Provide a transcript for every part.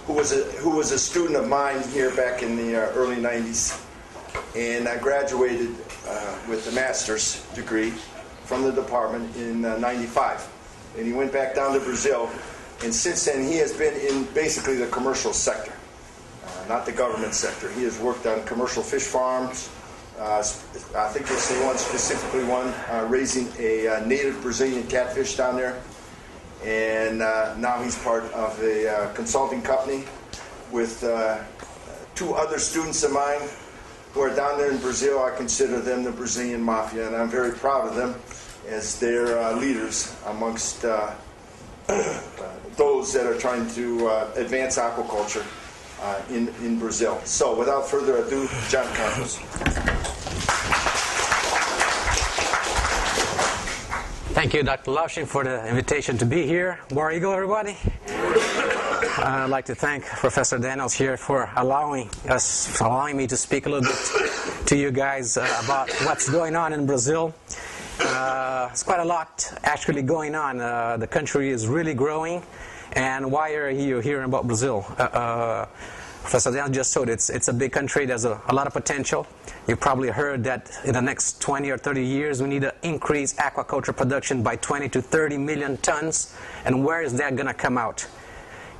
who was a student of mine here back in the early 90s. And I graduated with a master's degree from the department in 95. And he went back down to Brazil. And since then, he has been in basically the commercial sector, not the government sector. He has worked on commercial fish farms. I think there's one, specifically one, raising a native Brazilian catfish down there. And now he's part of a consulting company with 2 other students of mine who are down there in Brazil. I consider them the Brazilian mafia, and I'm very proud of them as their leaders amongst those that are trying to advance aquaculture in Brazil. So without further ado, João Campos. Thank you, Dr. Lausching, for the invitation to be here. War Eagle, everybody. I'd like to thank Professor Daniels here for allowing me to speak a little bit to you guys about what's going on in Brazil. It's quite a lot actually going on. The country is really growing. And why are you hearing about Brazil? Professor Daniels just showed it's a big country. There's a lot of potential. You probably heard that in the next 20 or 30 years, we need to increase aquaculture production by 20 to 30 million tons. And where is that going to come out?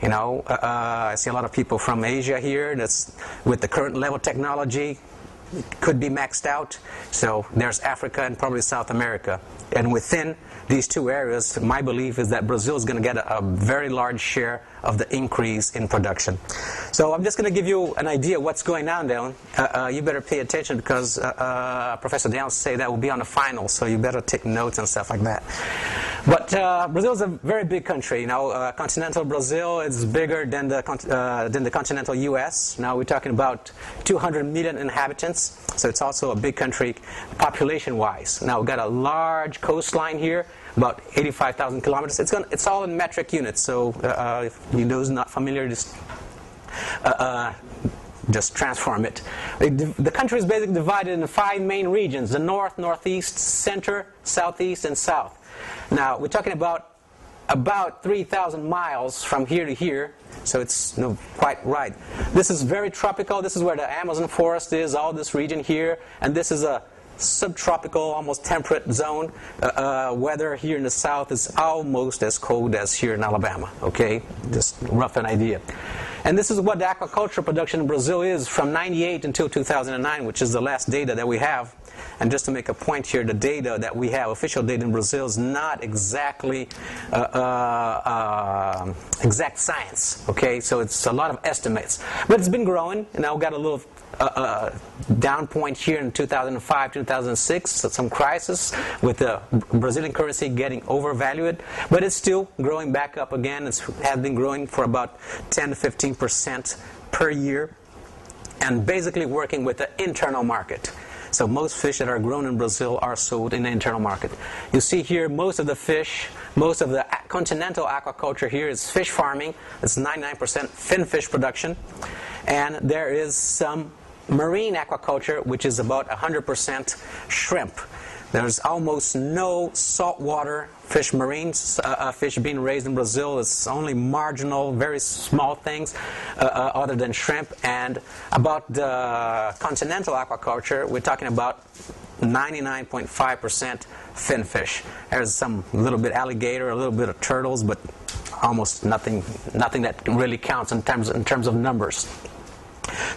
You know, I see a lot of people from Asia here. That's with the current level of technology, it could be maxed out. So there's Africa and probably South America. And within these 2 areas, my belief is that Brazil is going to get a very large share of the increase in production. So I'm just going to give you an idea of what's going on down. You better pay attention because Professor Daniels said that will be on the final, so you better take notes and stuff like that. But Brazil is a very big country. You know, continental Brazil is bigger than the continental U.S. Now we're talking about 200 million inhabitants, so it's also a big country population-wise. Now we've got a large coastline here, about 85,000 kilometers. It's all in metric units, so if you those not familiar, just transform it. The country is basically divided into 5 main regions: the north, northeast, center, southeast, and south. Now we're talking about 3,000 miles from here to here, so it's quite right. This is very tropical. This is where the Amazon forest is, all this region here, and this is a subtropical, almost temperate zone. Weather here in the south is almost as cold as here in Alabama. Okay, just rough an idea. And this is what the aquaculture production in Brazil is from 98 until 2009, which is the last data that we have. And just to make a point here, the data that we have, official data in Brazil, is not exactly exact science. Okay, so it's a lot of estimates. But it's been growing, and now we've got a little down point here in 2005, 2006, so some crisis with the Brazilian currency getting overvalued, but it's still growing back up again. It has been growing for about 10 to 15% per year, and basically working with the internal market. So most fish that are grown in Brazil are sold in the internal market. You see here most of the fish, most of the continental aquaculture here is fish farming. It's 99% fin fish production. And there is some marine aquaculture, which is about 100% shrimp. There's almost no saltwater fish, marines, fish being raised in Brazil. It's only marginal, very small things other than shrimp. And about the continental aquaculture, we're talking about 99.5% fin fish. There's some little bit alligator, a little bit of turtles, but almost nothing that really counts in terms of numbers.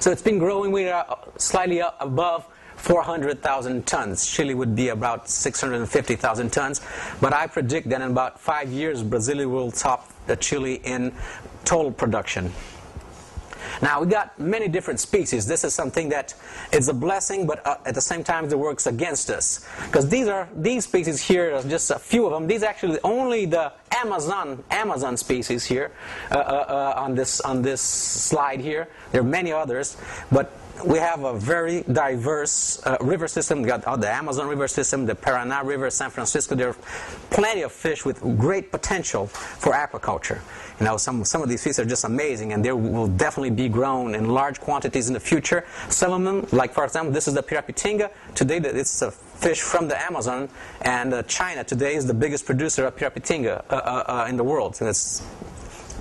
So it's been growing. We are slightly above 400,000 tons. Chile would be about 650,000 tons. But I predict that in about 5 years, Brazil will top Chile in total production. Now, we got many different species. This is something that is a blessing, but at the same time, it works against us. Because these species here are just a few of them. These are actually only the Amazon species here on this slide here. There are many others, but we have a very diverse river system. We got the Amazon River system, the Paraná River, San Francisco. There are plenty of fish with great potential for aquaculture. You know, some of these fish are just amazing, and they will definitely be grown in large quantities in the future. Some of them, like for example, this is the pirapitinga. Today, it's a fish from the Amazon, and China today is the biggest producer of pirapitinga in the world. And it's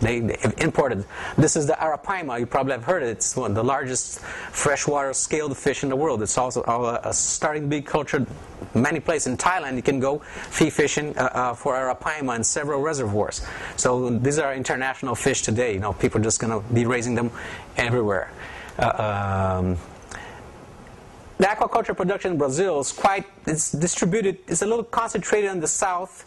They imported. This is the arapaima. You probably have heard it. It's one of the largest freshwater scaled fish in the world. It's also starting to be cultured many places. In Thailand, you can go fee fishing for arapaima in several reservoirs. So these are international fish today. People are just going to be raising them everywhere. The aquaculture production in Brazil it's distributed. It's a little concentrated in the south,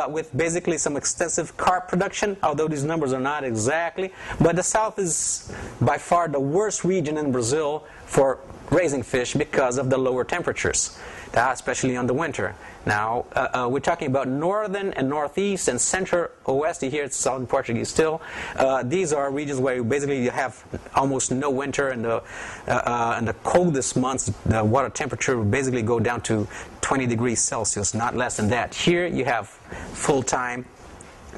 with basically some extensive carp production, although these numbers are not exactly. But the south is by far the worst region in Brazil for raising fish because of the lower temperatures, especially in the winter. Now, we're talking about northern and northeast and central-oeste. Here it's southern Portuguese still. These are regions where you have almost no winter, and in the coldest months, the water temperature will basically go down to 20 degrees Celsius, not less than that. Here you have full-time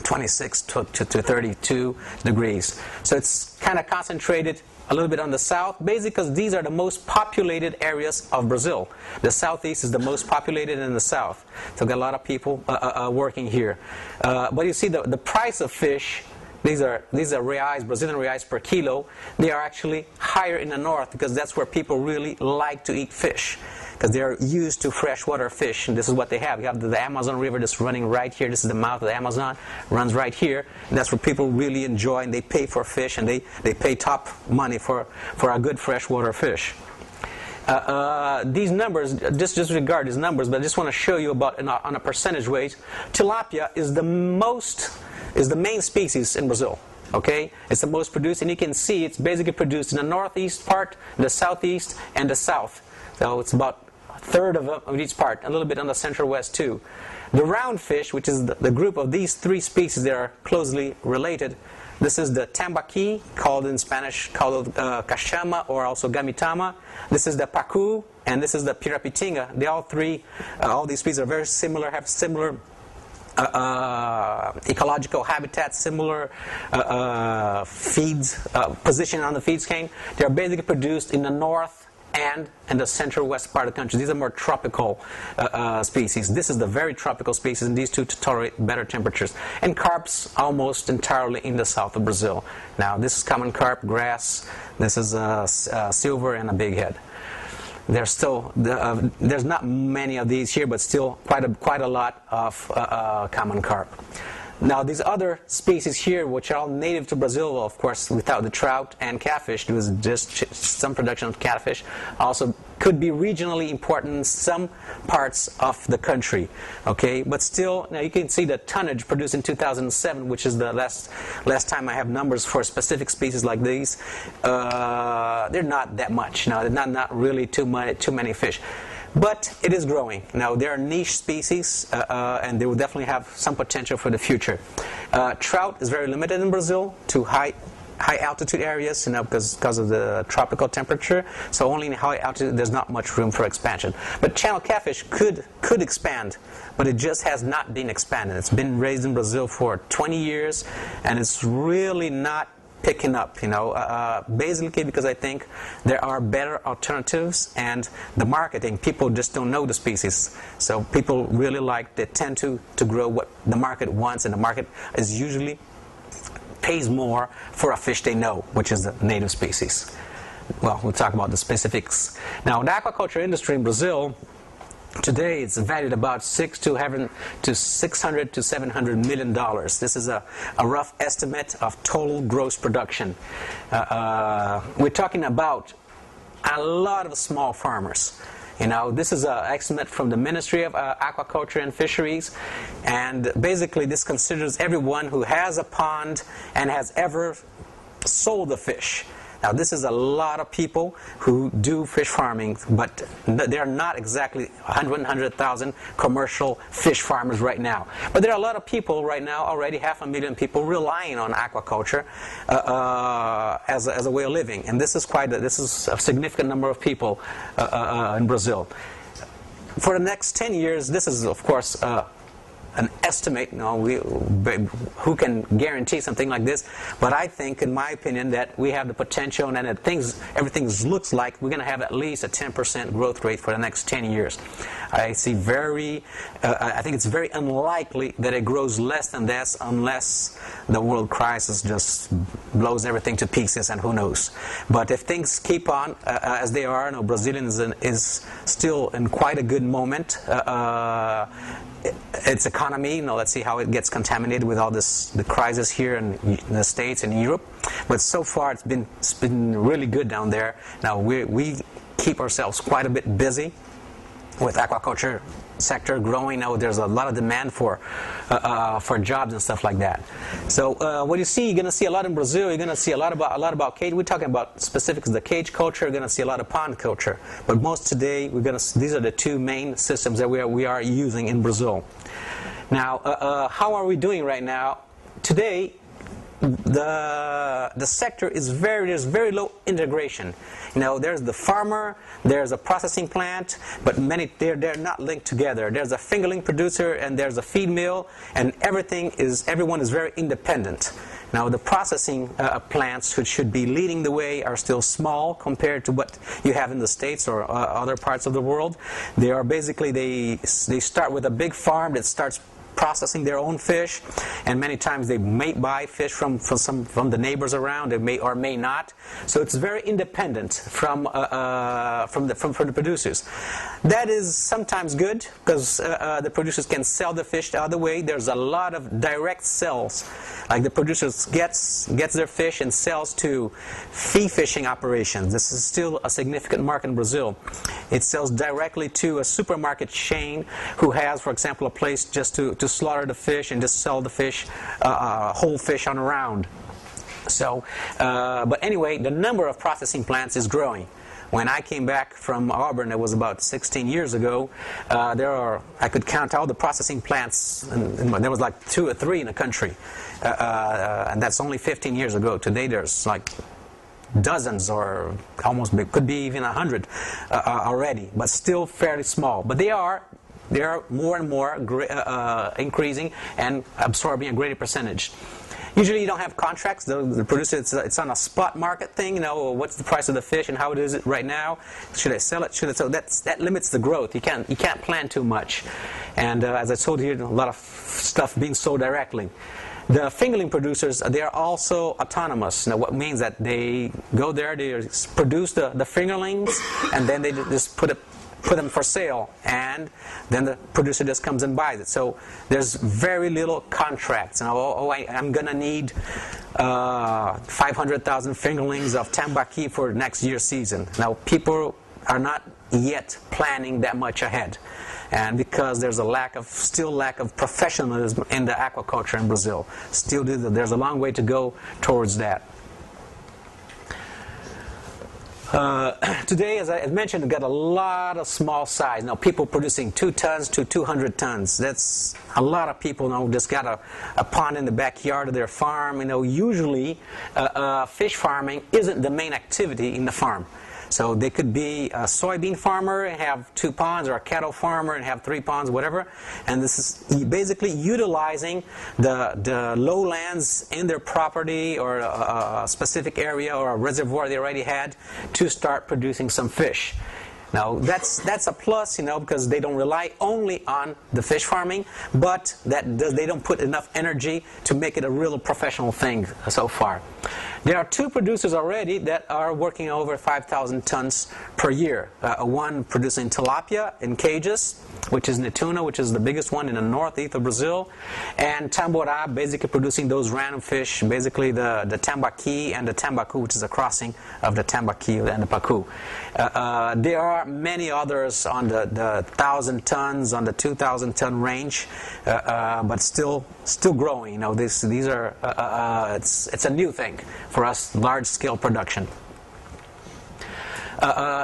26 to 32 degrees. So it's kind of concentrated a little bit on the south, basically because these are the most populated areas of Brazil. The southeast is the most populated in the south. So we've got a lot of people working here. But you see the price of fish, these are reais, Brazilian reais per kilo. They are actually higher in the north because that's where people really like to eat fish, because they're used to freshwater fish, and this is what they have. You have the Amazon River just running right here. This is the mouth of the Amazon, runs right here. And that's where people really enjoy, and they pay for fish, and they pay top money for a good freshwater fish. These numbers, just disregard these numbers, but I just want to show you about on a percentage rate. Tilapia is the main species in Brazil. Okay, it's the most produced, and you can see it's basically produced in the northeast part, the southeast, and the south. So it's about a third of each part, a little bit on the central west too. The roundfish, which is the group of these three species that are closely related, this is the tambaqui, called in Spanish cachama, or also gamitama. This is the pacu, and this is the pirapitinga. They all these species are very similar, have similar ecological habitats, similar feeds, position on the feed chain. They are basically produced in the north and in the central west part of the country. These are more tropical species. This is the very tropical species, and these two to tolerate better temperatures. And carps almost entirely in the south of Brazil. Now this is common carp, grass. This is silver and a big head. There's still there's not many of these here, but still quite a lot of common carp. Now these other species here, which are all native to Brazil, of course, without the trout and catfish, there was just some production of catfish, also could be regionally important in some parts of the country. Okay, but still, now you can see the tonnage produced in 2007, which is the last time I have numbers for specific species like these. They're not that much. Now, they're not really too many fish. But it is growing. Now, there are niche species, and they will definitely have some potential for the future. Trout is very limited in Brazil to high altitude areas, because of the tropical temperature. So only in high altitude, there's not much room for expansion. But channel catfish could expand, but it just has not been expanded. It's been raised in Brazil for 20 years, and it's really not picking up, basically because I think there are better alternatives, and the marketing, people just don't know the species. So people really they tend to grow what the market wants, and the market is usually pays more for a fish they know, which is the native species. Well, we'll talk about the specifics. Now, the aquaculture industry in Brazil today, it's valued about $600 to $700 million. This is a rough estimate of total gross production. We're talking about a lot of small farmers. This is an estimate from the Ministry of Aquaculture and Fisheries, and basically this considers everyone who has a pond and has ever sold a fish. Now, this is a lot of people who do fish farming, but there are not exactly 100,000 commercial fish farmers right now. But there are a lot of people right now, already 500,000 people, relying on aquaculture as a way of living. And this is a significant number of people in Brazil. For the next 10 years, this is, of course, an estimate. Who can guarantee something like this? But I think, in my opinion, that we have the potential, and that everything looks like we're going to have at least a 10% growth rate for the next 10 years. I think it's very unlikely that it grows less than this unless the world crisis just blows everything to pieces, and who knows. But if things keep on as they are, Brazil is still in quite a good moment. Its economy, let's see how it gets contaminated with all the crisis here in the States and Europe. But so far it's been really good down there. Now we keep ourselves quite a bit busy with aquaculture sector growing. Now there's a lot of demand for jobs and stuff like that. So what you see, you're going to see a lot in Brazil. You're going to see a lot about cage. We're talking about specifics of the cage culture. You're going to see a lot of pond culture. But most today, these are the two main systems that we are using in Brazil. Now, how are we doing right now? Today, the sector there's very low integration. There's the farmer, there's a processing plant, but they're not linked together. There's a fingerling producer and there's a feed mill, and everyone is very independent. Now the processing plants, which should be leading the way, are still small compared to what you have in the States or other parts of the world. They are basically they start with a big farm that starts processing their own fish, and many times they may buy fish from the neighbors around. They may or may not. So it's very independent from the producers. That is sometimes good because the producers can sell the fish the other way. There's a lot of direct sales, like the producers gets their fish and sells to fee fishing operations. This is still a significant market in Brazil. It sells directly to a supermarket chain who has, for example, a place just to slaughter the fish and just sell the fish, whole fish on a round. So, but anyway, the number of processing plants is growing. When I came back from Auburn, it was about 16 years ago, I could count all the processing plants, and there was like 2 or 3 in the country. And that's only 15 years ago. Today there's like dozens, or almost, could be even 100 already, but still fairly small. But they are more and more increasing and absorbing a greater percentage. Usually you don't have contracts. The producer, it's on a spot market thing. What's the price of the fish and how is it right now? Should I sell it? So that limits the growth. You can't plan too much. And as I told you, a lot of stuff being sold directly. The fingerling producers, they are also autonomous. Now, what means that they go there, they produce the fingerlings, and then they just put them for sale, and then the producer just comes and buys it. So there's very little contracts. I'm going to need 500,000 fingerlings of tambaqui for next year's season. Now, people are not yet planning that much ahead, and because there's still lack of professionalism in the aquaculture in Brazil. Still, there's a long way to go towards that. Today, as I mentioned, we've got a lot of small size. Now, people producing 2 tons to 200 tons. That's a lot of people. Just got a pond in the backyard of their farm. Usually, fish farming isn't the main activity in the farm. So they could be a soybean farmer and have 2 ponds, or a cattle farmer and have 3 ponds, whatever. And this is basically utilizing the lowlands in their property, or a specific area or a reservoir they already had, to start producing some fish. Now that's a plus, because they don't rely only on the fish farming, but they don't put enough energy to make it a real professional thing so far. There are 2 producers already that are working over 5,000 tons per year. One producing tilapia in cages, which is Netuna, which is the biggest one in the northeast of Brazil, and Tamborá, basically producing those random fish, basically the tambaqui and the tambacu, which is a crossing of the tambaqui and the pacu. There are many others on the 1,000 tons, on the 2,000 ton range, but still growing. These are it's a new thing for us, large scale production.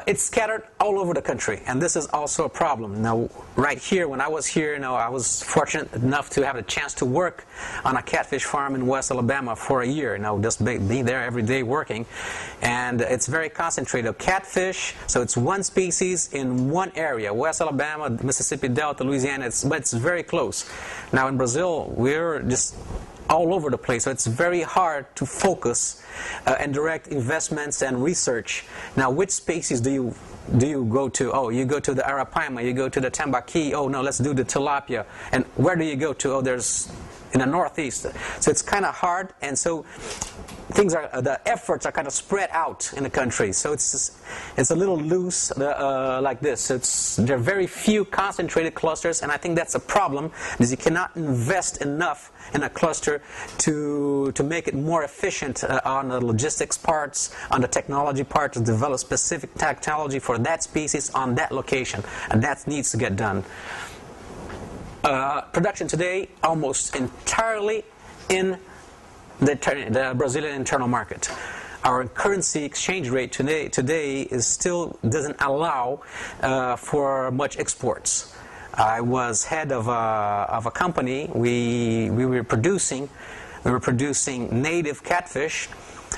it's scattered all over the country, and this is also a problem. Now, right here, when I was here, I was fortunate enough to have a chance to work on a catfish farm in West Alabama for a year. Just being there every day working, and it's very concentrated. Catfish, so it's one species in one area, West Alabama, Mississippi Delta, Louisiana, but it's very close. Now, in Brazil, we're just all over the place, so it's very hard to focus and direct investments and research. Now, which species do you go to? Oh, you go to the arapaima, you go to the tambaqui. Oh no, let's do the tilapia. And where do you go to? Oh, there's in the northeast. So it's kind of hard, and so the efforts are kind of spread out in the country. So it's a little loose like this. There are very few concentrated clusters, and I think that's a problem, because you cannot invest enough in a cluster to make it more efficient on the logistics parts, on the technology part, to develop specific technology for that species on that location, and that needs to get done. Production today almost entirely in the Brazilian internal market. Our currency exchange rate today is still doesn't allow for much exports. I was head of a company. We were producing native catfish,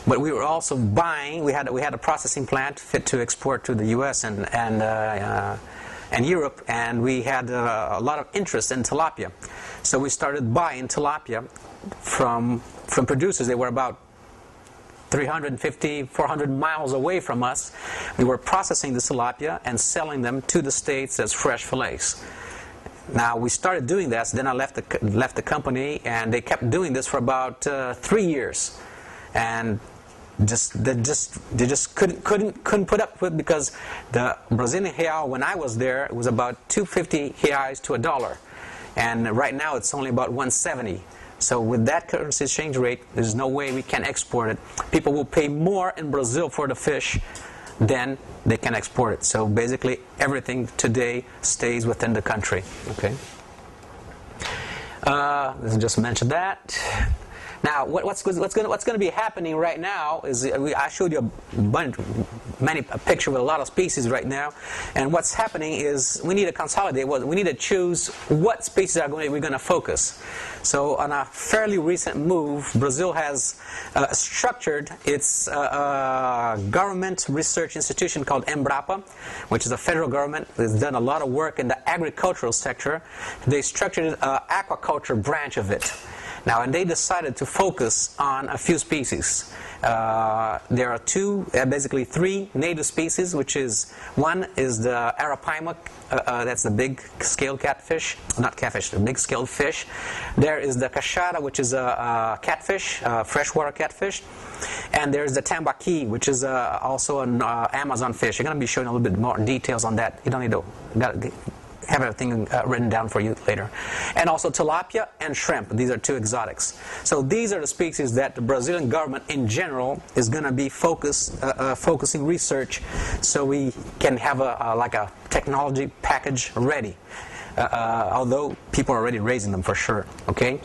but we were also buying. We had a processing plant fit to export to the U.S. and Europe, and we had a lot of interest in tilapia. So we started buying tilapia from producers. They were about 350, 400 miles away from us. We were processing the tilapia and selling them to the States as fresh fillets. Now, we started doing this, then I left the company, and they kept doing this for about 3 years. And they just couldn't put up with it, because the Brazilian real, when I was there, it was about 250 reais to $1, and right now it's only about 170. So with that currency exchange rate, there's no way we can export it. People will pay more in Brazil for the fish than they can export it. So basically everything today stays within the country. Okay. Let's just mention that. Now, what's going to be happening right now is I showed you a picture with a lot of species right now, and what's happening is we need to consolidate. We need to choose what species we're going to focus. So, on a fairly recent move, Brazil has structured its government research institution called Embrapa, which is a federal government. It's done a lot of work in the agricultural sector. They structured an aquaculture branch of it. Now, and they decided to focus on a few species. There are basically three native species, which is, one is the arapaima, that's the big-scaled catfish, not catfish, the big-scaled fish. There is the cachara, which is a catfish, freshwater catfish. And there's the tambaqui, which is also an Amazon fish. I'm going to be showing a little bit more details on that. You don't need to have everything written down for you later. And also tilapia and shrimp. These are two exotics. So these are the species that the Brazilian government in general is going to be focusing research, so we can have a technology package ready. Although people are already raising them for sure. Okay,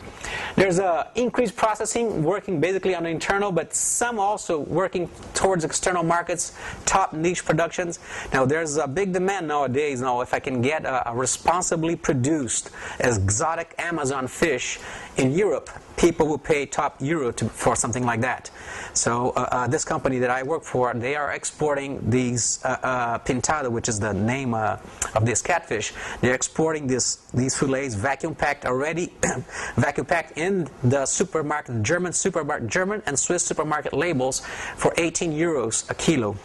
there's increased processing working basically on the internal, but some also working towards external markets, top niche productions. Now there's a big demand nowadays. Now, if I can get a responsibly produced exotic Amazon fish in Europe, people will pay top euro for something like that. So this company that I work for, they are exporting these pintado, which is the name of this catfish. They're exporting these fillets vacuum packed already, vacuum packed in the supermarket, German and Swiss supermarket labels for 18 euros a kilo.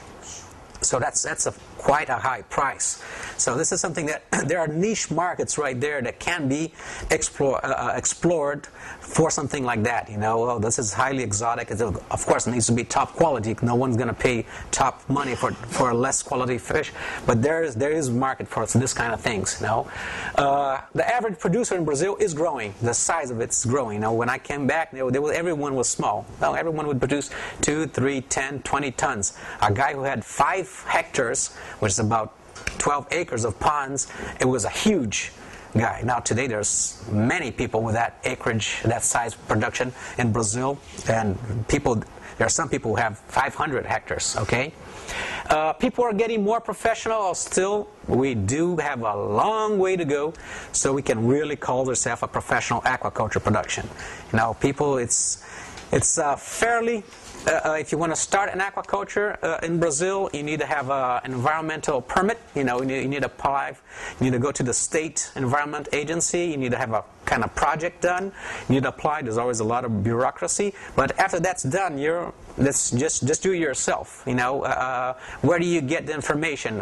So that's quite a high price. So this is something that there are niche markets right there that can be explored for something like that. Well, this is highly exotic. Of course, it needs to be top quality. No one's going to pay top money for less quality fish. But there is market for this kind of things. The average producer in Brazil is growing. The size of it's growing. When I came back, everyone was small. Now everyone would produce 2, 3, 10, 20 tons. A guy who had 5 hectares, which is about 12 acres of ponds, it was a huge guy. Now today there's many people with that acreage, that size production in Brazil, and people There are some people who have 500 hectares, okay? People are getting more professional still. We do have a long way to go so we can really call ourselves a professional aquaculture production. You know, people, it's fairly... if you want to start an aquaculture in Brazil, you need to have an environmental permit. You know, you need to apply. You need to go to the state environment agency. You need to have a kind of project done. You need to apply. There's always a lot of bureaucracy. But after that's done, let's just do it yourself. You know, where do you get the information?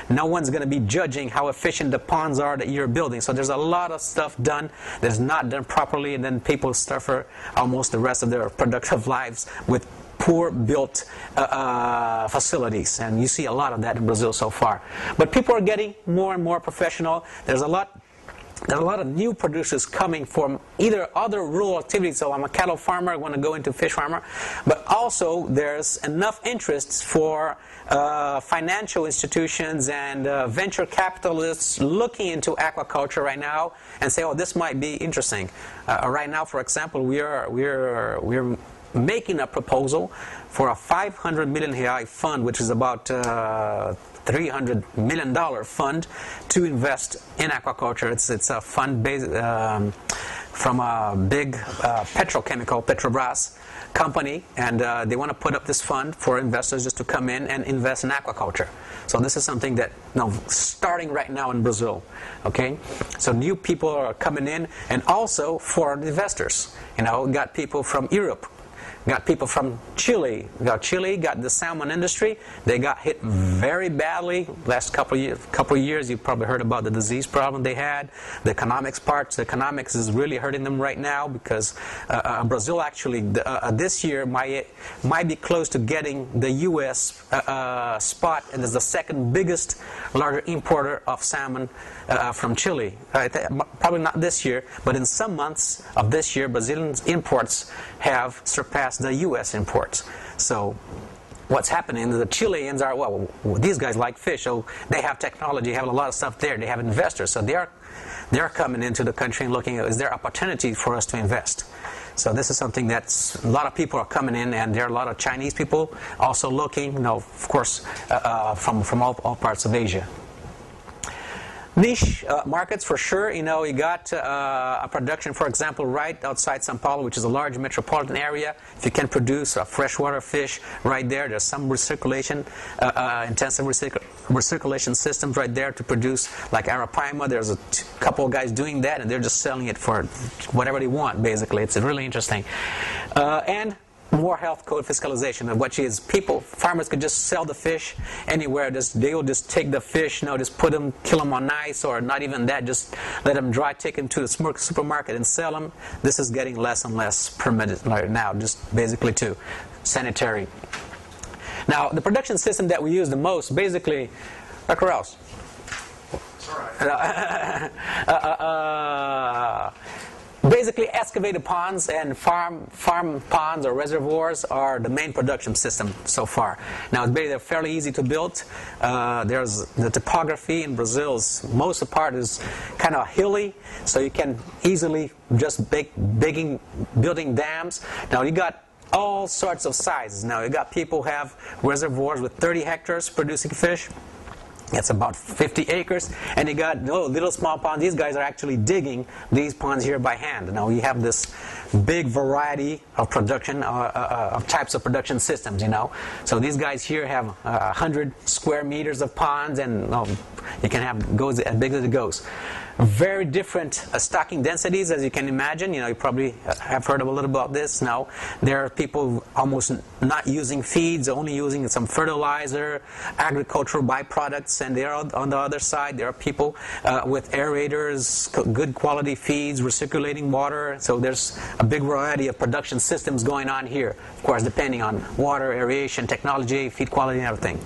No one's going to be judging how efficient the ponds are that you're building. So there's a lot of stuff done that is not done properly, and then people suffer almost the rest of their productive lives with poor built facilities, and you see a lot of that in Brazil so far. But people are getting more and more professional. There's a lot of new producers coming from either other rural activities. So I'm a cattle farmer, I want to go into fish farmer, but also there's enough interest for financial institutions and venture capitalists looking into aquaculture right now and say, oh, this might be interesting. Right now, for example, we're making a proposal for a 500 million real fund, which is about $300 million fund to invest in aquaculture. It's a fund based from a big petrochemical, Petrobras company, and they want to put up this fund for investors just to come in and invest in aquaculture. So this is something that, you know, starting right now in Brazil, okay? So new people are coming in, and also foreign investors. You know, we got people from Europe, got people from Chile. Got the salmon industry. They got hit very badly last couple of years. You've probably heard about the disease problem they had. The economics is really hurting them right now because Brazil actually this year might be close to getting the U.S. spot, and is the second biggest larger importer of salmon from Chile. Probably not this year, but in some months of this year, Brazilian imports have surpassed the U.S. imports. So what's happening, the Chileans are, well, these guys like fish, so they have technology, have a lot of stuff there, they have investors, so they're coming into the country and looking at, is there opportunity for us to invest? So this is something that's, a lot of people are coming in, and there are a lot of Chinese people also looking, you know, of course, from all parts of Asia. Niche markets for sure. You know, you got a production, for example, right outside São Paulo, which is a large metropolitan area. If you can produce a freshwater fish right there, there's some recirculation, intensive recirculation systems right there to produce like arapaima. There's a couple of guys doing that, and they're just selling it for whatever they want, basically. It's really interesting. And more health code fiscalization, of which is farmers could just sell the fish anywhere. They'll just take the fish, you know, just put them, kill them on ice, or not even that, just let them dry, take them to the supermarket and sell them. This is getting less and less permitted right now, just basically to sanitary. Now, the production system that we use the most, basically, where else? Basically, excavated ponds and farm ponds or reservoirs are the main production system so far. Now, they're fairly easy to build. There's the topography in Brazil's most of the part is kind of hilly, so you can easily just building dams. Now, you got all sorts of sizes. Now, you got people who have reservoirs with 30 hectares producing fish. It's about 50 acres, and you got little small ponds. These guys are actually digging these ponds here by hand. Now we have this big variety of production, of types of production systems, you know. So these guys here have 100 square meters of ponds, and you can have goes as big as it goes. Very different stocking densities, as you can imagine. You know, you probably have heard a little about this. Now, there are people almost not using feeds, only using some fertilizer, agricultural byproducts, and there on the other side, there are people with aerators, good quality feeds, recirculating water. So there's a big variety of production systems going on here, of course, depending on water, aeration, technology, feed quality, and everything.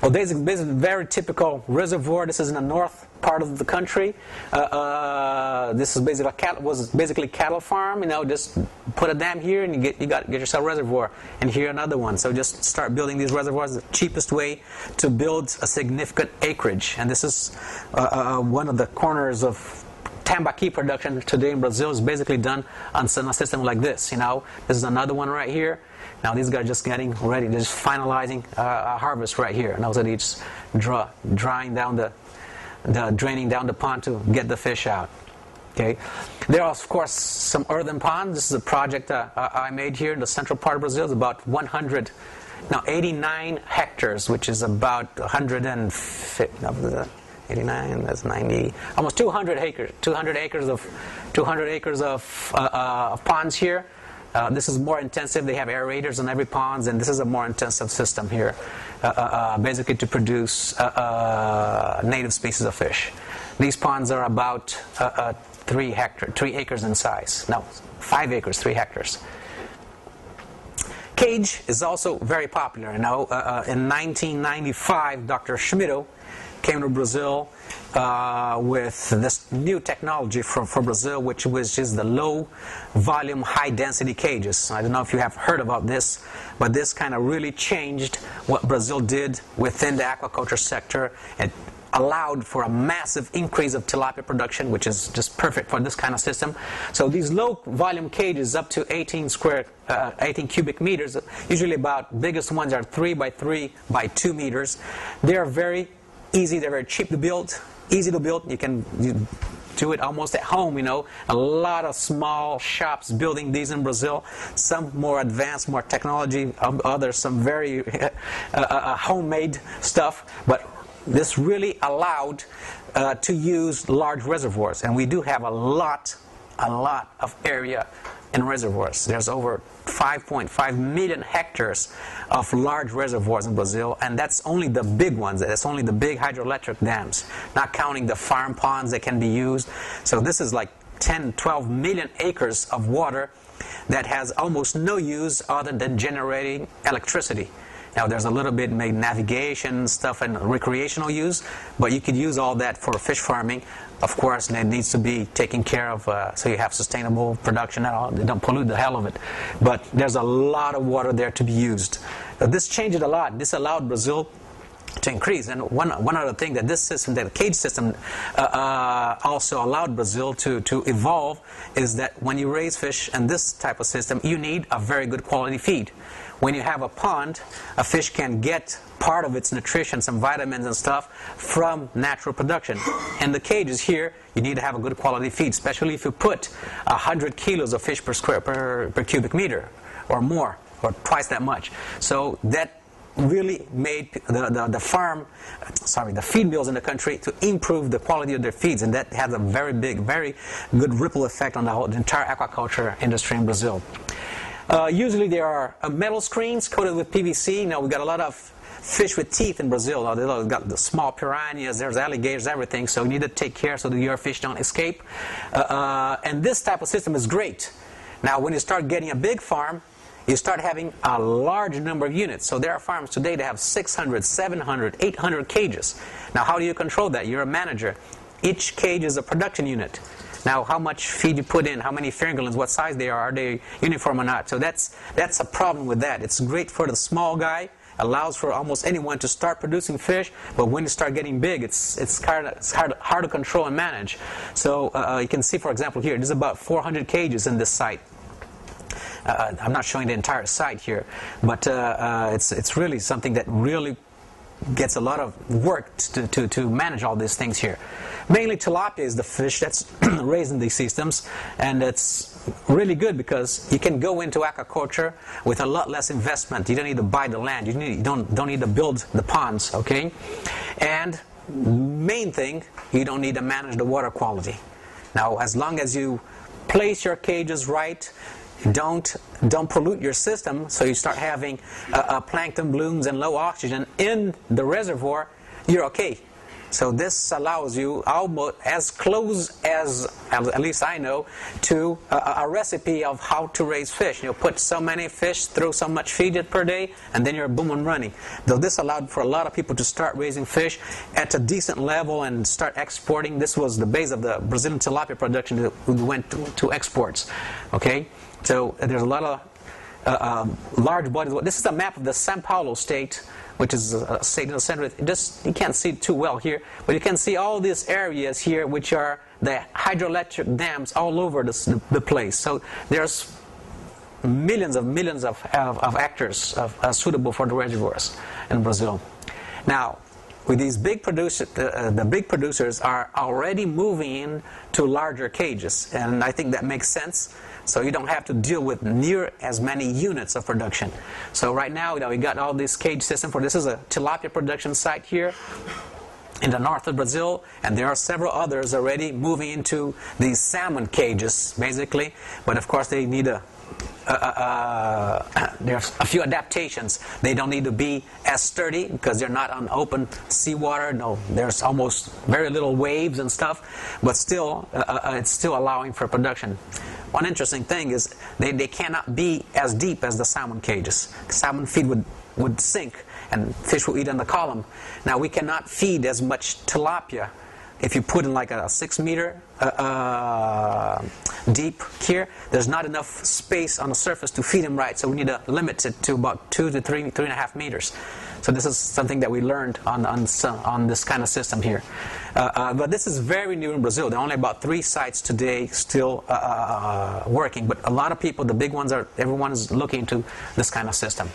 Well, this is a very typical reservoir. This is in the north part of the country. This is basically cattle farm. You know, just put a dam here, and you get yourself a reservoir, and here another one. So just start building these reservoirs. The cheapest way to build a significant acreage, and this is one of the corners of tambaqui production today in Brazil is basically done on a system like this. This is another one right here. Now these guys are just getting ready, they're just finalizing a harvest right here. And also they just draining down the pond to get the fish out. Okay. There are of course some earthen ponds. This is a project I made here in the central part of Brazil. It's about 89 hectares, which is about 150 of the 89. That's 90, almost 200 acres. 200 acres of ponds here. This is more intensive. They have aerators on every pond, and this is a more intensive system here, basically to produce native species of fish. These ponds are about 3 acres in size. No, 5 acres, 3 hectares. Cage is also very popular. In 1995, Dr. Schmidt came to Brazil with this new technology for Brazil, which was just the low volume, high density cages. I don't know if you have heard about this, but this kind of really changed what Brazil did within the aquaculture sector. It allowed for a massive increase of tilapia production, which is just perfect for this kind of system. So these low volume cages up to 18 cubic meters, usually about, biggest ones are 3 by 3 by 2 meters. They are very easy, they're very cheap to build, easy to build. You can do it almost at home, A lot of small shops building these in Brazil. Some more advanced, more technology, others some very homemade stuff. But this really allowed to use large reservoirs, and we do have a lot of area in reservoirs. There's over 5.5 million hectares of large reservoirs in Brazil, and that's only the big ones. That's only the big hydroelectric dams, not counting the farm ponds that can be used. So this is like 10-12 million acres of water that has almost no use other than generating electricity. Now there's a little bit maybe navigation stuff and recreational use, but you could use all that for fish farming. Of course, it needs to be taken care of so you have sustainable production and all. They don't pollute the hell of it. But there's a lot of water there to be used. This changed it a lot. This allowed Brazil to increase. And one other thing that this system, that cage system, also allowed Brazil to evolve is that when you raise fish in this type of system, you need a very good quality feed. When you have a pond, a fish can get part of its nutrition, some vitamins and stuff, from natural production. In the cages here, you need to have a good quality feed, especially if you put 100 kilos of fish per cubic meter or more, or twice that much. So that really made the feed mills in the country to improve the quality of their feeds, and that has a very big, very good ripple effect on the entire aquaculture industry in Brazil. Usually there are metal screens coated with PVC. Now we've got a lot of fish with teeth in Brazil. They've got the small piranhas, there's alligators, everything. So you need to take care so that your fish don't escape. And this type of system is great. Now when you start getting a big farm, you start having a large number of units. So there are farms today that have 600, 700, 800 cages. Now how do you control that? You're a manager. Each cage is a production unit. Now, how much feed you put in, how many fingerlings, what size they are they uniform or not? So that's a problem with that. It's great for the small guy, allows for almost anyone to start producing fish, but when you start getting big, it's hard to control and manage. So you can see, for example, here, there's about 400 cages in this site. I'm not showing the entire site here, but it's really something that really gets a lot of work to manage all these things here. Mainly tilapia is the fish that's raised in these systems, and it's really good because you can go into aquaculture with a lot less investment. You don't need to buy the land. You don't need to build the ponds, okay? And main thing, you don't need to manage the water quality. Now, as long as you place your cages right, don't pollute your system, so you start having plankton blooms and low oxygen in the reservoir, you're okay. So this allows you almost as close as, at least I know, to a recipe of how to raise fish. You'll put so many fish, throw so much feed per day, and then you're boom and running. Though this allowed for a lot of people to start raising fish at a decent level and start exporting. This was the base of the Brazilian tilapia production that went to exports. Okay, so there's a lot of large bodies. This is a map of the São Paulo state, which is a state in the center. You can't see it too well here, but you can see all these areas here which are the hydroelectric dams all over the place. So there's millions of hectares suitable for the reservoirs in Brazil. Now, with these big producers, the big producers are already moving to larger cages, and I think that makes sense. So you don't have to deal with near as many units of production. So right now, we got all this cage system for this is a tilapia production site here in the north of Brazil, and there are several others already moving into these salmon cages, basically. But of course, they need there's a few adaptations. They don't need to be as sturdy because they're not on open seawater. No, there's almost very little waves and stuff, but still, it's still allowing for production. One interesting thing is they cannot be as deep as the salmon cages. Salmon feed would sink and fish will eat in the column. Now we cannot feed as much tilapia if you put in like a 6 meter deep here. There's not enough space on the surface to feed them right, so we need to limit it to about 2 to 3.5 meters. So this is something that we learned on this kind of system here. But this is very new in Brazil. There are only about 3 sites today still working, but a lot of people, the big ones, everyone is looking into this kind of system.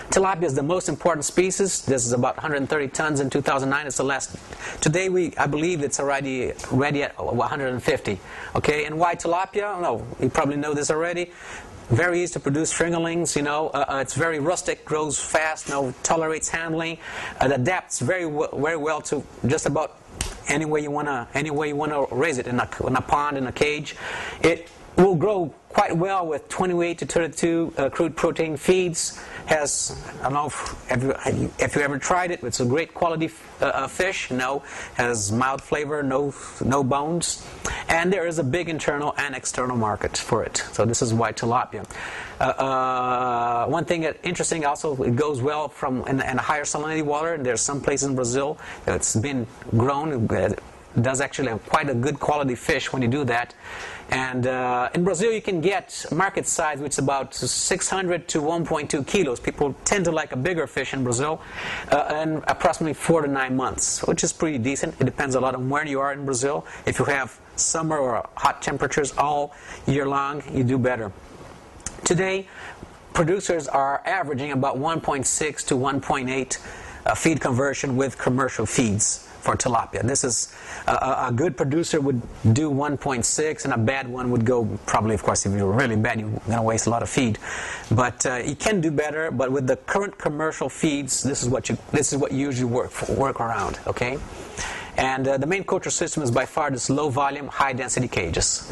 Tilapia is the most important species. This is about 130 tons in 2009. It's the last. Today, I believe it's already ready at 150. Okay, and why tilapia? No, you probably know this already. Very easy to produce fingerlings. It's very rustic, grows fast, tolerates handling. It adapts very well to just about any way you wanna raise it in a pond, in a cage. It will grow quite well with 28 to 32 crude protein feeds. I don't know if you ever tried it. It's a great quality fish. Has mild flavor, no bones, and there is a big internal and external market for it. So this is why tilapia. One thing that interesting also, it goes well in a higher salinity water. And there's some places in Brazil that's been grown. It does actually have quite a good quality fish when you do that. And in Brazil, you can get market size, which is about 600 to 1.2 kilos. People tend to like a bigger fish in Brazil, in approximately 4 to 9 months, which is pretty decent. It depends a lot on where you are in Brazil. If you have summer or hot temperatures all year long, you do better. Today, producers are averaging about 1.6 to 1.8 feed conversion with commercial feeds for tilapia. This is a good producer would do 1.6, and a bad one would go probably, of course, if you're really bad, you're going to waste a lot of feed. But you can do better. But with the current commercial feeds, this is what you usually work around. Okay, and the main culture system is by far this low volume, high density cages.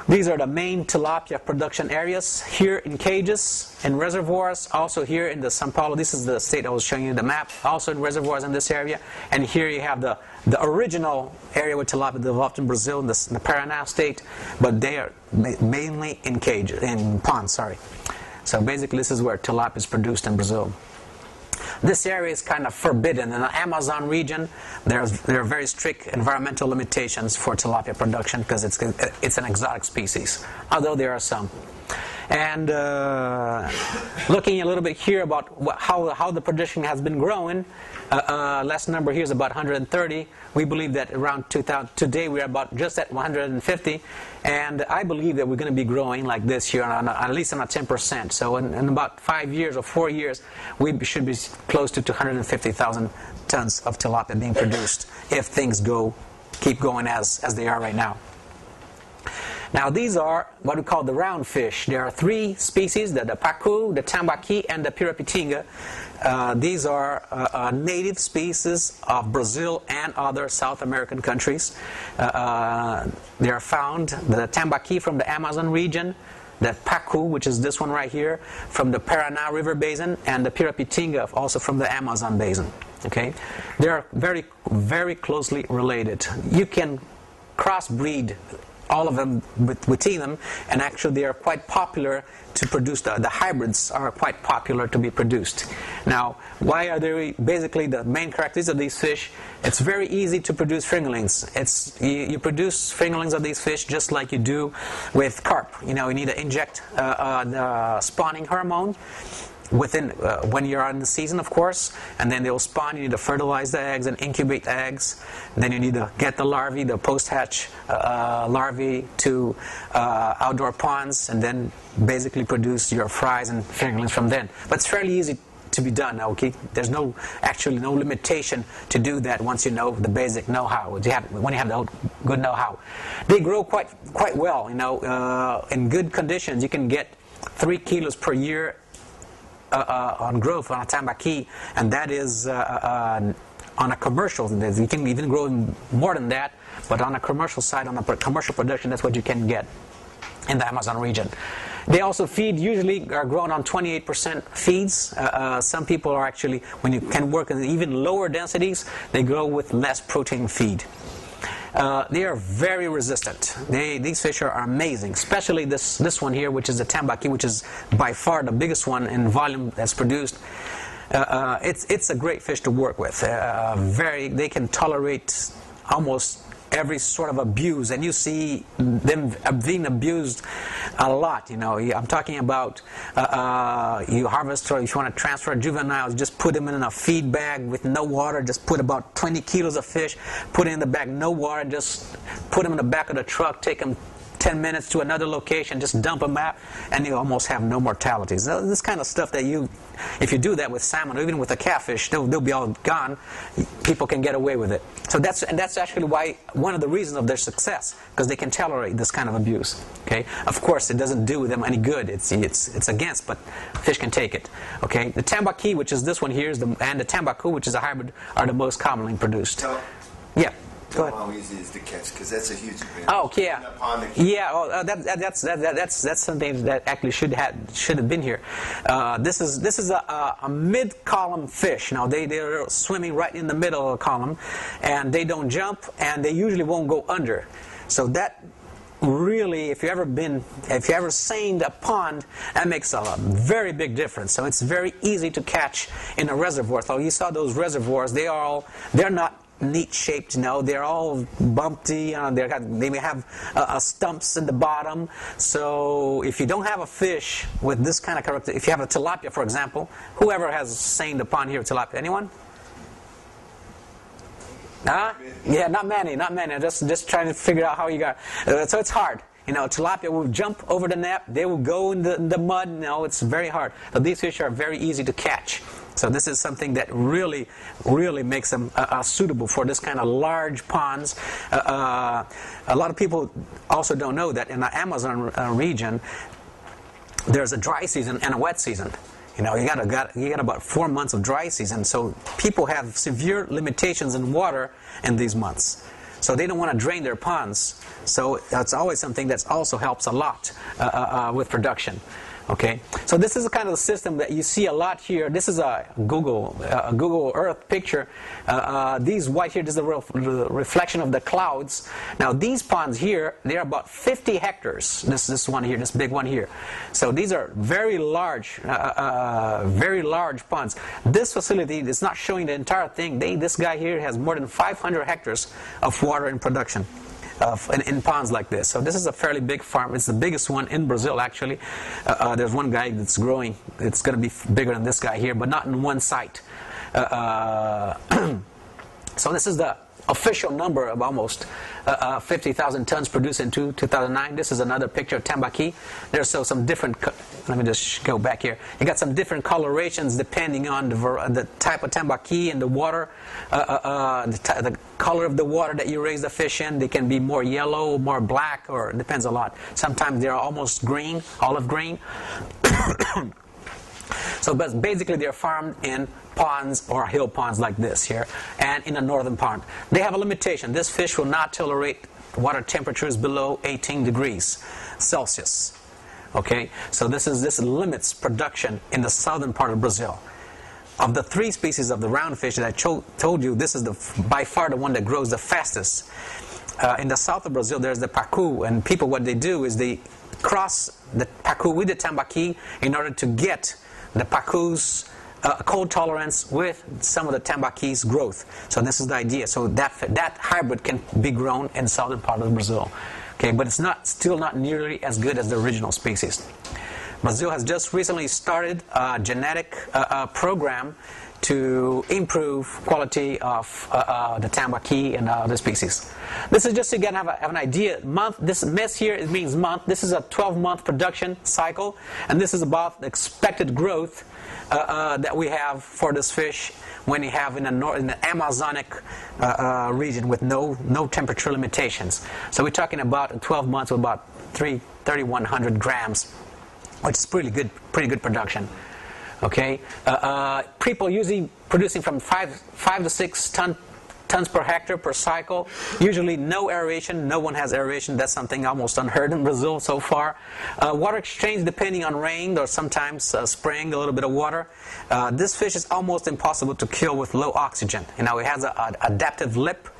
These are the main tilapia production areas here in cages and reservoirs. Also here in the São Paulo, this is the state I was showing you the map. Also in reservoirs in this area. And here you have the original area where tilapia developed in Brazil, in the Paraná state. But they are mainly in cages, in ponds. Sorry. So basically, this is where tilapia is produced in Brazil. This area is kind of forbidden. In the Amazon region, there are very strict environmental limitations for tilapia production because it's an exotic species, although there are some. And looking a little bit here about how the production has been growing, last number here is about 130. We believe that around 2000, today we're about just at 150, and I believe that we're going to be growing like this here, at least on a 10%. So in about 5 years or 4 years, we should be close to 250,000 tons of tilapia being produced if things keep going as they are right now. Now these are what we call the round fish. There are 3 species, the pacu, the tambaqui, and the pirapitinga. These are native species of Brazil and other South American countries. They are found, the tambaqui from the Amazon region, the pacu, which is this one right here, from the Paraná River Basin, and the pirapitinga also from the Amazon Basin. Okay, they are very, very closely related. You can crossbreed all of them within them, and actually they are quite popular to produce. The hybrids are quite popular to be produced. Now, why are they? Basically, the main characteristics of these fish, it's very easy to produce fingerlings. You produce fingerlings of these fish just like you do with carp. You need to inject the spawning hormone, within when you're in the season, of course, and then they'll spawn. You need to fertilize the eggs and incubate the eggs. And then you need to get the larvae, the post-hatch larvae, to outdoor ponds, and then basically produce your fries and fingerlings from then. But it's fairly easy to be done. Okay, there's actually no limitation to do that once you know the basic know-how. When you have the good know-how, they grow quite well. In good conditions, you can get 3 kilos per year on growth on a tambaqui, and that is on a commercial. You can even grow more than that, but on a commercial side, on a commercial production, that's what you can get in the Amazon region. They also usually are grown on 28% feeds. Some people are actually, when you can work in even lower densities, they grow with less protein feed. They are very resistant. These fish are amazing, especially this one here, which is the tambaqui, which is by far the biggest one in volume that's produced. It's a great fish to work with. They can tolerate almost every sort of abuse, and you see them being abused a lot. I'm talking about you harvest, or if you want to transfer juveniles, just put them in a feed bag with no water. Just put about 20 kilos of fish, put it in the bag, no water. Just put them in the back of the truck, take them 10 minutes to another location, just dump them out, and you almost have no mortalities. Now, this kind of stuff that if you do that with salmon or even with a catfish, they'll be all gone. People can get away with it. So that's actually one of the reasons of their success, because they can tolerate this kind of abuse. Okay, of course it doesn't do them any good. It's against, but fish can take it. Okay, the tambaqui, which is this one here, and the tambacu, which is a hybrid, are the most commonly produced. Yeah. Go ahead. How easy is to catch? Because that's a huge advantage. Oh, yeah. That's something that actually should have been here. This is a mid-column fish. Now they're swimming right in the middle of the column, and they don't jump, and they usually won't go under. So that really, if you ever seined a pond, that makes a very big difference. So it's very easy to catch in a reservoir. So you saw those reservoirs; they're not neat shaped, they're all bumpy. They may have stumps in the bottom. So if you don't have a fish with this kind of character, if you have a tilapia, for example, whoever has seined the pond here, tilapia, anyone? Yeah, not many. I'm just trying to figure out how you got. So it's hard. Tilapia will jump over the net. They will go in the mud. It's very hard. But these fish are very easy to catch. So this is something that really, really makes them suitable for this kind of large ponds. A lot of people also don't know that in the Amazon region, there's a dry season and a wet season. You got about 4 months of dry season. So people have severe limitations in water in these months. So they don't want to drain their ponds. So that's always something that also helps a lot with production. Okay, so this is the kind of system that you see a lot here. This is a Google Earth picture. These white here, this is the reflection of the clouds. Now these ponds here, they're about 50 hectares. This one here, this big one here. So these are very large ponds. This facility is not showing the entire thing. This guy here has more than 500 hectares of water in production. In ponds like this. So this is a fairly big farm. It's the biggest one in Brazil, actually. There's one guy that's growing. It's going to be bigger than this guy here, but not in one site. So this is the official number of almost 50,000 tons produced in 2009. This is another picture of tambaqui. There's some different, let me just go back here. You got some different colorations depending on the type of tambaqui and the water, the color of the water that you raise the fish in. They can be more yellow, more black, or it depends a lot. Sometimes they're almost green, olive green. So but basically they're farmed in ponds or hill ponds like this here, and in a northern pond. They have a limitation. This fish will not tolerate water temperatures below 18 degrees Celsius. Okay, so this limits production in the southern part of Brazil. Of the 3 species of the roundfish that I told you, this is by far the one that grows the fastest. In the south of Brazil, there's the pacu, and people, what they do is they cross the pacu with the tambaqui in order to get the pacu's cold tolerance with some of the tambaqui's growth. So this is the idea. So that hybrid can be grown in southern part of Brazil. Okay, but it's still not nearly as good as the original species. Brazil has just recently started a genetic program to improve quality of the tambaqui and other species. This is just to again have an idea. Month. This mess here, it means month. This is a 12-month production cycle, and this is about the expected growth that we have for this fish when you have in the Amazonic region with no temperature limitations. So we're talking about 12 months with about 3,100 grams, which is pretty good production. Okay, people usually producing from 5 to 6 tons per hectare per cycle. Usually no aeration. No one has aeration. That's something almost unheard in Brazil so far. Water exchange depending on rain or sometimes spraying a little bit of water. This fish is almost impossible to kill with low oxygen. You know, it has an adaptive lip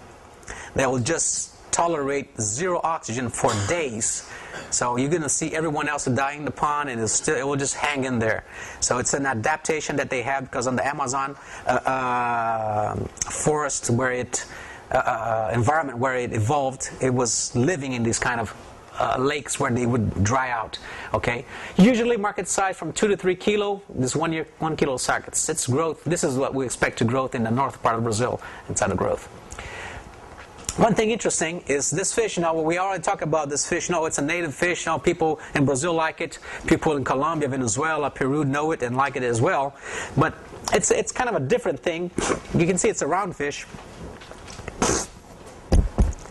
that will just tolerate 0 oxygen for days. So you're going to see everyone else dying in the pond, and it will just hang in there. So it's an adaptation that they have because on the Amazon forest environment where it evolved, it was living in these kind of lakes where they would dry out. Okay, usually market size from 2 to 3 kilo. This 1 kilo sack. It's growth. This is what we expect to growth in the north part of Brazil inside of growth. One thing interesting is this fish. Now, we already talk about this fish. No, it's a native fish. Now, people in Brazil like it. People in Colombia, Venezuela, Peru know it and like it as well. But it's kind of a different thing. You can see it's a round fish.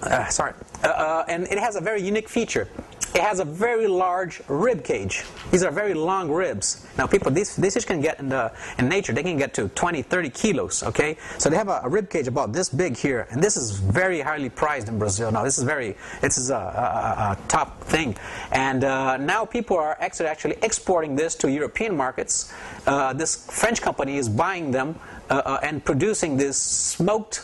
And it has a very unique feature. It has a very large rib cage. These are very long ribs. Now, these fish can get in nature, they can get to 20, 30 kilos, okay? So they have a rib cage about this big here, and this is very highly prized in Brazil. Now, this is a top thing. And now people are actually exporting this to European markets. This French company is buying them and producing this smoked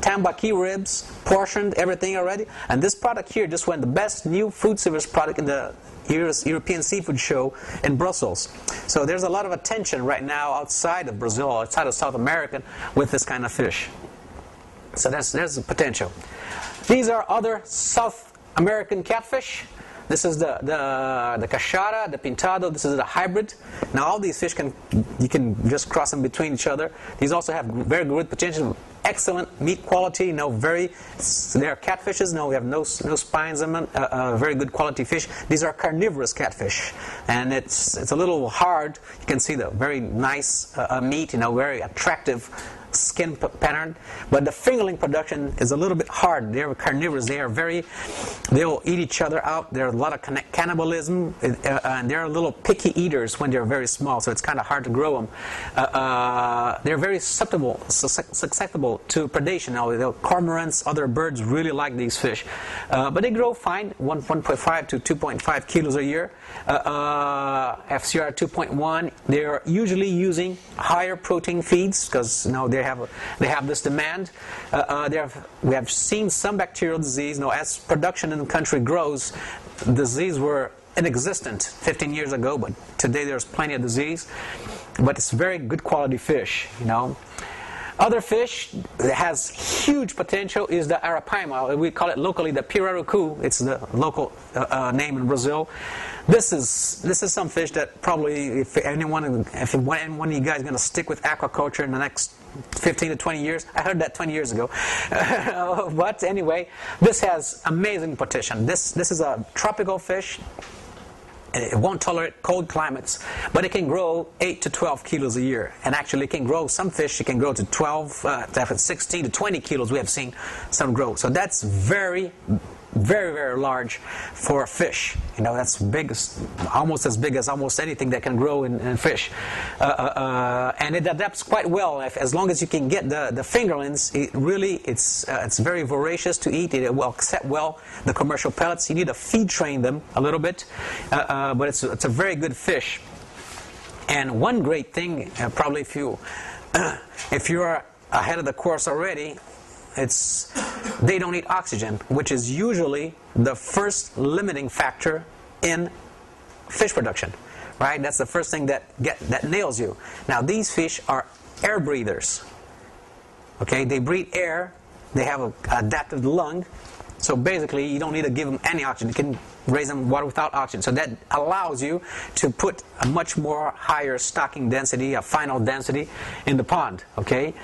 tambaqui ribs, portioned, everything already. And this product here just won the best new food service product in the European Seafood Show in Brussels. So there's a lot of attention right now outside of Brazil, outside of South America, with this kind of fish. So there's the potential. These are other South American catfish. This is the cachara, the pintado. This is the hybrid. Now all these fish you can just cross them between each other. These also have very good potential, excellent meat quality. They are catfishes. No, we have no spines in them. Very good quality fish. These are carnivorous catfish, and it's a little hard. You can see the very nice meat. Very attractive skin pattern, but the fingerling production is a little bit hard. They're carnivores. They'll eat each other out. There's a lot of cannibalism, and they're little picky eaters when they're very small, so it's kind of hard to grow them. They're very susceptible to predation. Now, cormorants, other birds really like these fish, but they grow fine, 1.5 to 2.5 kilos a year. FCR 2.1. They're usually using higher protein feeds because they have this demand. We have seen some bacterial disease. As production in the country grows, disease were inexistent 15 years ago, but today there's plenty of disease. But it's very good quality fish. Other fish that has huge potential is the arapaima. We call it locally the pirarucu. It's the local name in Brazil. This is some fish that probably if one of you guys is going to stick with aquaculture in the next 15 to 20 years. I heard that 20 years ago. But anyway, this has amazing potential. This is a tropical fish. It won't tolerate cold climates, but it can grow 8 to 12 kilos a year. And actually, it can grow, some fish, it can grow to 16 to 20 kilos. We have seen some grow. So that's very, very, very large for a fish. That's big, almost as big as almost anything that can grow in fish. And it adapts quite well. As long as you can get the fingerlings, it's very voracious to eat. It will accept well the commercial pellets. You need to feed train them a little bit, but it's a very good fish. And one great thing, probably if you're ahead of the course already, they don't need oxygen, which is usually the first limiting factor in fish production, right? That's the first thing that nails you. Now, these fish are air breathers. Okay, they breathe air. They have an adaptive lung. So basically, you don't need to give them any oxygen. raise them water without oxygen. So that allows you to put a much more higher stocking density, a final density in the pond. Okay.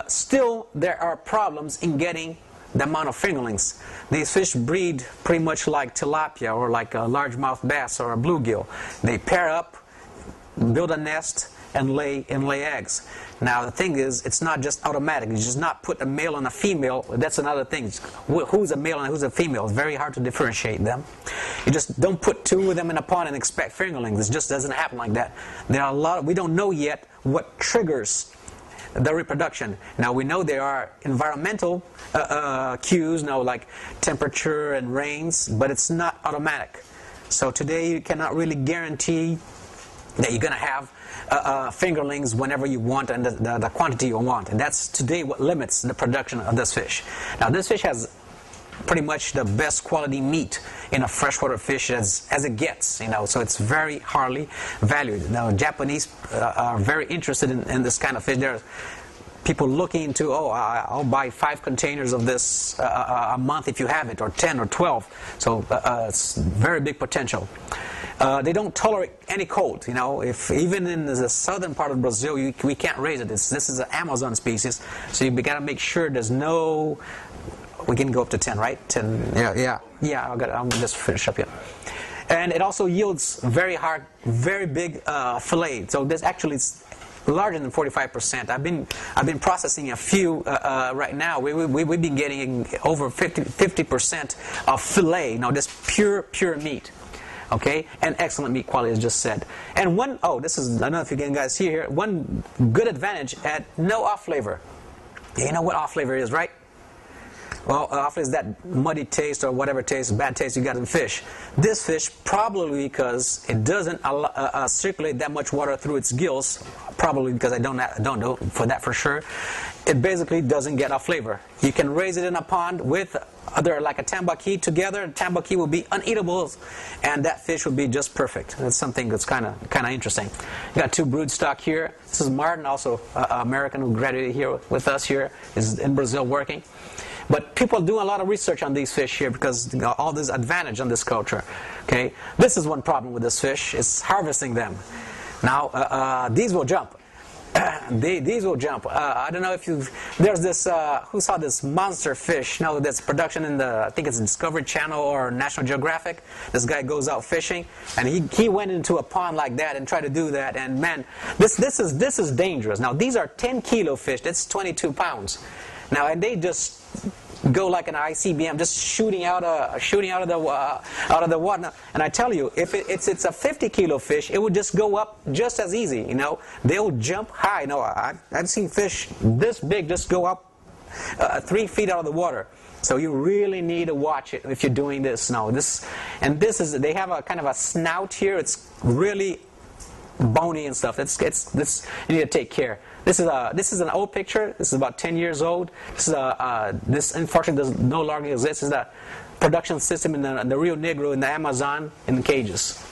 Still, there are problems in getting the amount of fingerlings. These fish breed pretty much like tilapia or like a largemouth bass or a bluegill. They pair up, build a nest, and lay eggs. Now the thing is, it's not just automatic. You just not put a male and a female. That's another thing. Who's a male and who's a female? It's very hard to differentiate them. You just don't put two of them in a pond and expect fingerlings. It just doesn't happen like that. There are a lot. We don't know yet what triggers the reproduction. Now we know there are environmental cues, like temperature and rains, but it's not automatic. So today you cannot really guarantee that you're going to have fingerlings whenever you want and the quantity you want. And that's today what limits the production of this fish. Now this fish has pretty much the best quality meat in a freshwater fish as it gets, so it's very highly valued. Now Japanese are very interested in this kind of fish. There are people looking into, I'll buy 5 containers of this a month if you have it, or 10 or 12. So it's very big potential. They don't tolerate any cold. If even in the southern part of Brazil, we can't raise it. This is an Amazon species, so you got to make sure there's no. We can go up to 10, right? 10. Yeah. I'll just finish up here. And it also yields very hard, very big fillet. So this actually is larger than 45%. I've been processing a few right now. We've been getting over 50% of fillet. This pure meat. Okay, and excellent meat quality, as just said. And this is another thing you guys see here. One good advantage at no off flavor. You know what off flavor is, right? Well, off flavor is that muddy taste or whatever taste, bad taste you got in fish. This fish, probably because it doesn't circulate that much water through its gills, probably because I don't know for that for sure, it basically doesn't get off flavor. You can raise it in a pond with other like a tambaqui together. Tambaqui will be uneatable, and that fish will be just perfect. That's something that's kind of interesting. You got 2 brood stock here. This is Martin, also American who graduated here with us here, is in Brazil working. But people do a lot of research on these fish here because all this advantage on this culture. Okay, this is one problem with this fish: is harvesting them. Now these will jump. These will jump. I don't know if there's this, who saw this monster fish? That's production in I think it's Discovery Channel or National Geographic. This guy goes out fishing, and he went into a pond like that and tried to do that. And man, this is dangerous. Now these are 10-kilo fish. That's 22 pounds. Now, and they just go like an ICBM, just shooting out of the water. And I tell you, if it's a 50-kilo fish, it would just go up just as easy. They'll jump high. I've seen fish this big just go up 3 feet out of the water. So you really need to watch it if you're doing this. They have a kind of a snout here. It's really bony and stuff. This you need to take care. This is an old picture. This is about 10 years old. This unfortunately does no longer exist. This is the production system in the Rio Negro in the Amazon in cages.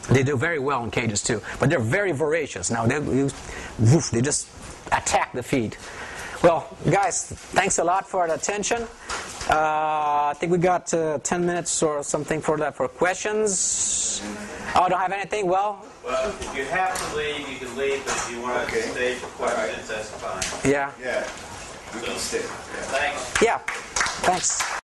They do very well in cages too, but they're very voracious. Now they just attack the feed. Well, guys, thanks a lot for the attention. I think we got 10 minutes or something for questions. Oh, don't have anything? Well, if you have to leave, you can leave, but if you want to stay for questions, that's fine. Yeah. Yeah, we can stay. Thanks. Yeah, thanks.